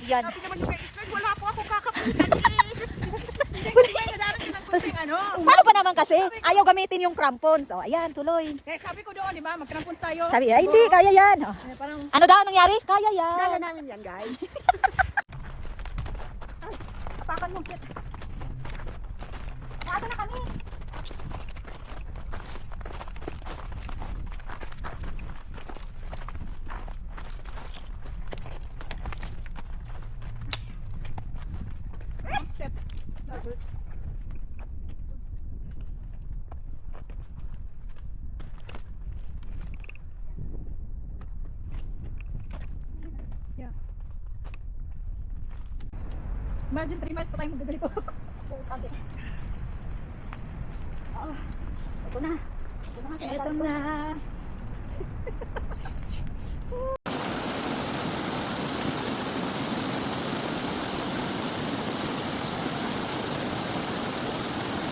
Yan. Sabi naman yung kay Island, wala po ako kakapitan eh. Hindi ko ba nadarating ng kunting ano. Paano pa naman kasi? Ayaw gamitin yung crampons. O, ayan, tuloy. Eh sabi ko doon, di ba, magkrampon tayo. Sabi, ay, hindi, kaya yan. O. Eh, parang, Ano daw nangyari? Kaya yan. kaya namin yan guys. Ay, apakan mo, shit. Nasa na kami. Eh, shit. Yeah. Imagine 3 miles pa tayo magdadalito. Ito na. Ito na.